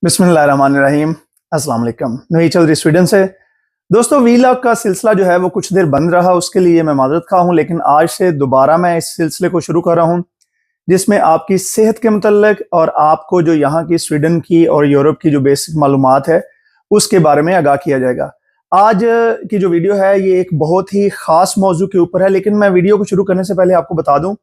बिस्मिल्लाहिर्रहमानिर्रहीम। अस्सलाम वालेकुम। नई चौधरी स्वीडन से। दोस्तों, वीलॉग का सिलसिला जो है वो कुछ देर बंद रहा, उसके लिए मैं माजरत खा हूँ, लेकिन आज से दोबारा मैं इस सिलसिले को शुरू कर रहा हूँ जिसमें आपकी सेहत के मुतल्लिक और आपको जो यहाँ की स्वीडन की और यूरोप की जो बेसिक मालूमात है उसके बारे में आगाह किया जाएगा। आज की जो वीडियो है ये एक बहुत ही खास मौजू के ऊपर है, लेकिन मैं वीडियो को शुरू करने से पहले आपको बता दूं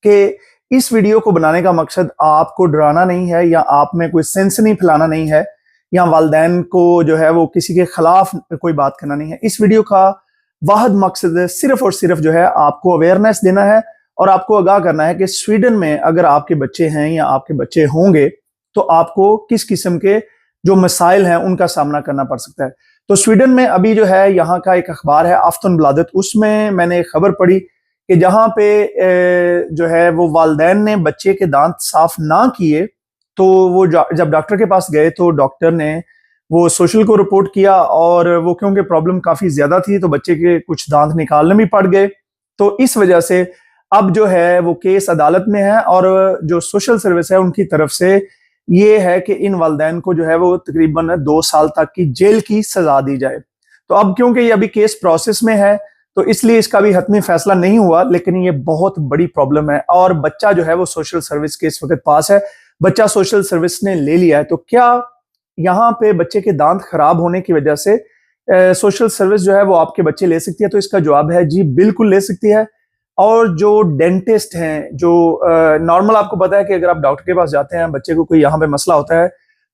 कि इस वीडियो को बनाने का मकसद आपको डराना नहीं है या आप में कोई सेंसनी फैलाना नहीं है या वालिदैन को जो है वो किसी के खिलाफ कोई बात करना नहीं है। इस वीडियो का वाहिद मकसद सिर्फ और सिर्फ जो है आपको अवेयरनेस देना है और आपको आगाह करना है कि स्वीडन में अगर आपके बच्चे हैं या आपके बच्चे होंगे तो आपको किस किस्म के जो मसाइल हैं उनका सामना करना पड़ सकता है। तो स्वीडन में अभी जो है यहाँ का एक अखबार है आफ्टनब्लादेट, उसमें मैंने एक खबर पढ़ी कि जहाँ पे जो है वो वालिदैन ने बच्चे के दांत साफ ना किए तो वो जब डॉक्टर के पास गए तो डॉक्टर ने वो सोशल को रिपोर्ट किया और वो क्योंकि प्रॉब्लम काफी ज्यादा थी तो बच्चे के कुछ दांत निकालने भी पड़ गए। तो इस वजह से अब जो है वो केस अदालत में है और जो सोशल सर्विस है उनकी तरफ से ये है कि इन वालिदैन को जो है वो तकरीबन 2 साल तक की जेल की सजा दी जाए। तो अब क्योंकि ये अभी केस प्रोसेस में है तो इसलिए इसका भी हतमी फैसला नहीं हुआ, लेकिन ये बहुत बड़ी प्रॉब्लम है और बच्चा जो है वो सोशल सर्विस के इस वक्त पास है, बच्चा सोशल सर्विस ने ले लिया है। तो क्या यहाँ पे बच्चे के दांत खराब होने की वजह से सोशल सर्विस जो है वो आपके बच्चे ले सकती है? तो इसका जवाब है जी, बिल्कुल ले सकती है। और जो डेंटिस्ट हैं, जो नॉर्मल आपको पता है कि अगर आप डॉक्टर के पास जाते हैं, बच्चे को कोई यहाँ पे मसला होता है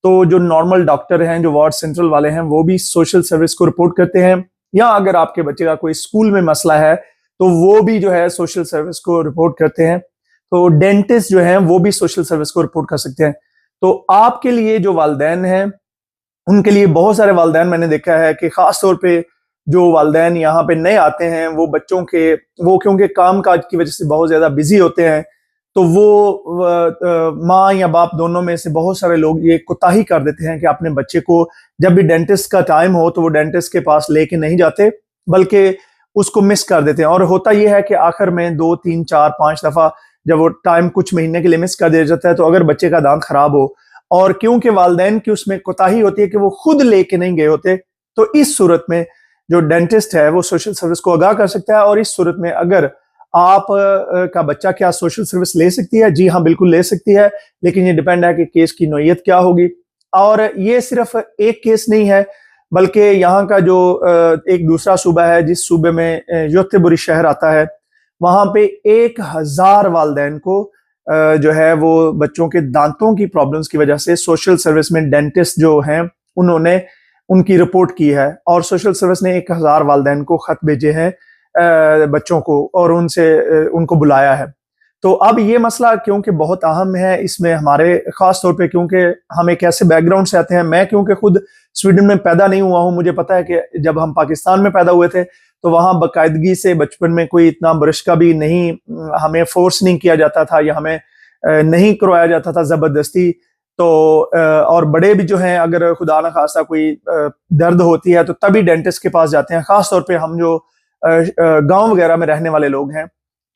तो जो नॉर्मल डॉक्टर हैं, जो वार्ड सेंट्रल वाले हैं, वो भी सोशल सर्विस को रिपोर्ट करते हैं। या अगर आपके बच्चे का कोई स्कूल में मसला है तो वो भी जो है सोशल सर्विस को रिपोर्ट करते हैं। तो डेंटिस्ट जो हैं वो भी सोशल सर्विस को रिपोर्ट कर सकते हैं। तो आपके लिए जो वालिदैन हैं उनके लिए बहुत सारे वालिदैन मैंने देखा है कि खास तौर पे जो वालिदैन यहाँ पे नए आते हैं वो बच्चों के वो क्योंकि काम काज की वजह से बहुत ज्यादा बिजी होते हैं तो वो माँ या बाप दोनों में से बहुत सारे लोग ये कोताही कर देते हैं कि अपने बच्चे को जब भी डेंटिस्ट का टाइम हो तो वो डेंटिस्ट के पास लेके नहीं जाते बल्कि उसको मिस कर देते हैं। और होता यह है कि आखिर में 2, 3, 4, 5 दफा जब वो टाइम कुछ महीने के लिए मिस कर दिया जाता है तो अगर बच्चे का दांत खराब हो और क्योंकि वालिदैन की उसमें कोताही होती है कि वो खुद लेके नहीं गए होते, तो इस सूरत में जो डेंटिस्ट है वो सोशल सर्विस को आगाह कर सकता है। और इस सूरत में अगर आप का बच्चा क्या सोशल सर्विस ले सकती है? जी हाँ, बिल्कुल ले सकती है, लेकिन ये डिपेंड है कि केस की नौइयत क्या होगी। और ये सिर्फ एक केस नहीं है बल्कि यहाँ का जो एक दूसरा सूबा है जिस सूबे में योतेबुरी शहर आता है, वहां पे 1000 वालिदैन को जो है वो बच्चों के दांतों की प्रॉब्लम्स की वजह से सोशल सर्विस में डेंटिस्ट जो हैं उन्होंने उनकी रिपोर्ट की है और सोशल सर्विस ने 1000 वालिदैन को खत भेजे हैं बच्चों को और उनसे उनको बुलाया है। तो अब ये मसला क्योंकि बहुत अहम है, इसमें हमारे खास तौर पे क्योंकि हम एक ऐसे बैकग्राउंड से आते हैं, मैं क्योंकि खुद स्वीडन में पैदा नहीं हुआ हूं, मुझे पता है कि जब हम पाकिस्तान में पैदा हुए थे तो वहां बाकायदगी से बचपन में कोई इतना बरश का भी नहीं, हमें फोर्स नहीं किया जाता था या हमें नहीं करवाया जाता था जबरदस्ती। तो और बड़े भी जो हैं अगर खुदा ना खास्ता कोई दर्द होती है तो तभी डेंटिस्ट के पास जाते हैं, खास तौर पे हम जो गांव वगैरह में रहने वाले लोग हैं।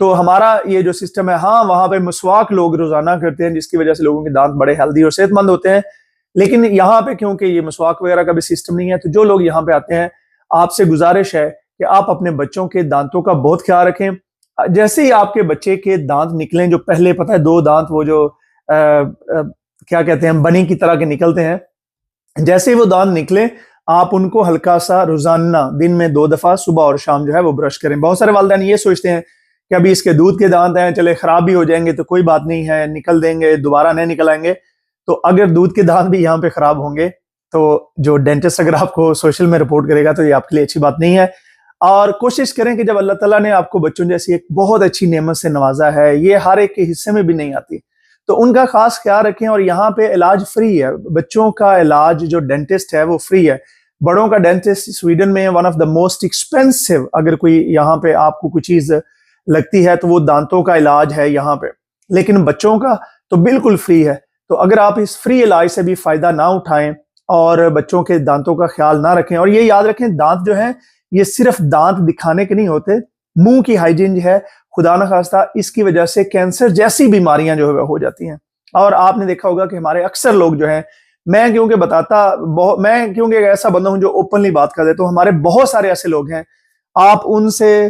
तो हमारा ये जो सिस्टम है, हाँ वहां पे मसवाक लोग रोजाना करते हैं जिसकी वजह से लोगों के दांत बड़े हेल्दी और सेहतमंद होते हैं, लेकिन यहाँ पे क्योंकि ये मसवाक वगैरह का भी सिस्टम नहीं है तो जो लोग यहाँ पे आते हैं आपसे गुजारिश है कि आप अपने बच्चों के दांतों का बहुत ख्याल रखें। जैसे ही आपके बच्चे के दांत निकलें, जो पहले पता है 2 दांत वो जो क्या कहते हैं बनी की तरह के निकलते हैं, जैसे ही वो दांत निकले आप उनको हल्का सा रोजाना दिन में 2 दफा सुबह और शाम जो है वो ब्रश करें। बहुत सारे वालिदैन ये सोचते हैं कि अभी इसके दूध के दांत हैं, चले खराब भी हो जाएंगे तो कोई बात नहीं है, निकल देंगे, दोबारा नहीं निकल आएंगे। तो अगर दूध के दांत भी यहाँ पे खराब होंगे तो जो डेंटिस्ट अगर आपको सोशल में रिपोर्ट करेगा तो ये आपके लिए अच्छी बात नहीं है। और कोशिश करें कि जब अल्लाह ताला ने आपको बच्चों जैसी एक बहुत अच्छी नेमत से नवाजा है, ये हर एक के हिस्से में भी नहीं आती, तो उनका खास ख्याल रखें। और यहाँ पे इलाज फ्री है, बच्चों का इलाज जो डेंटिस्ट है वो फ्री है। बड़ों का डेंटिस्ट स्वीडन में one of the most expensive, अगर कोई यहाँ पे आपको कोई चीज लगती है तो वो दांतों का इलाज है यहाँ पे, लेकिन बच्चों का तो बिल्कुल फ्री है। तो अगर आप इस फ्री इलाज से भी फायदा ना उठाएं और बच्चों के दांतों का ख्याल ना रखें, और ये याद रखें दांत जो है ये सिर्फ दांत दिखाने के नहीं होते, मुंह की हाइजीन जो है खुदा न खास्ता इसकी वजह से कैंसर जैसी बीमारियां जो है हो जाती हैं। और आपने देखा होगा कि हमारे अक्सर लोग जो हैं मैं क्योंकि मैं क्योंकि एक ऐसा बंदा हूं जो ओपनली बात कर दे, तो हमारे बहुत सारे ऐसे लोग हैं, आप उनसे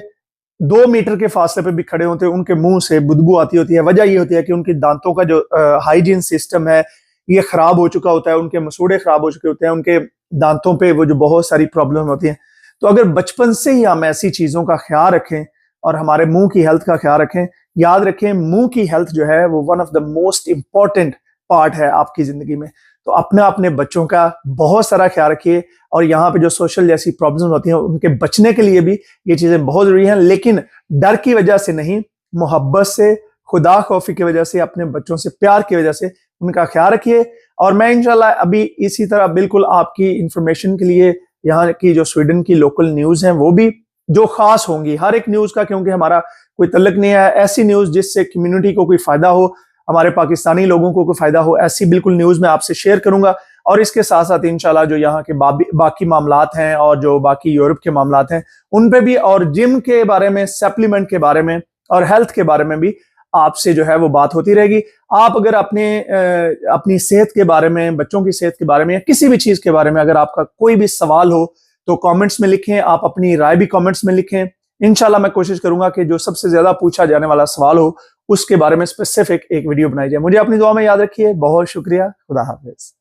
2 मीटर के फासले पे भी खड़े होते हैं, उनके मुंह से बदबू आती होती है। वजह ये होती है कि उनकी दांतों का जो हाइजीन सिस्टम है ये खराब हो चुका होता है, उनके मसूड़े खराब हो चुके होते हैं, उनके दांतों पे वो जो बहुत सारी प्रॉब्लम होती हैं। तो अगर बचपन से ही हम ऐसी चीजों का ख्याल रखें और हमारे मुंह की हेल्थ का ख्याल रखें, याद रखें मुंह की हेल्थ जो है वो one of the most important part है आपकी जिंदगी में। तो अपने बच्चों का बहुत सारा ख्याल रखिए, और यहाँ पे जो सोशल जैसी प्रॉब्लम्स होती हैं उनके बचने के लिए भी ये चीजें बहुत जरूरी हैं, लेकिन डर की वजह से नहीं, मोहब्बत से, खुदा खौफी की वजह से, अपने बच्चों से प्यार की वजह से उनका ख्याल रखिए। और मैं इंशाल्लाह अभी इसी तरह बिल्कुल आपकी इंफॉर्मेशन के लिए यहाँ की जो स्वीडन की लोकल न्यूज हैं वो भी जो खास होंगी, हर एक न्यूज का क्योंकि हमारा कोई तल्लक नहीं है, ऐसी न्यूज जिससे कम्युनिटी को कोई फायदा हो, हमारे पाकिस्तानी लोगों को कोई फायदा हो, ऐसी बिल्कुल न्यूज मैं आपसे शेयर करूंगा। और इसके साथ साथ इंशाल्लाह जो यहाँ के बाकी मामलात हैं और जो बाकी यूरोप के मामलात हैं उन पे भी, और जिम के बारे में, सप्लीमेंट के बारे में और हेल्थ के बारे में भी आपसे जो है वो बात होती रहेगी। आप अगर अपनी सेहत के बारे में, बच्चों की सेहत के बारे में या किसी भी चीज के बारे में अगर आपका कोई भी सवाल हो तो कमेंट्स में लिखें, आप अपनी राय भी कमेंट्स में लिखें। इंशाल्लाह मैं कोशिश करूंगा कि जो सबसे ज्यादा पूछा जाने वाला सवाल हो उसके बारे में स्पेसिफिक एक वीडियो बनाई जाए। मुझे अपनी दुआ में याद रखिए। बहुत शुक्रिया। खुदा हाफिज।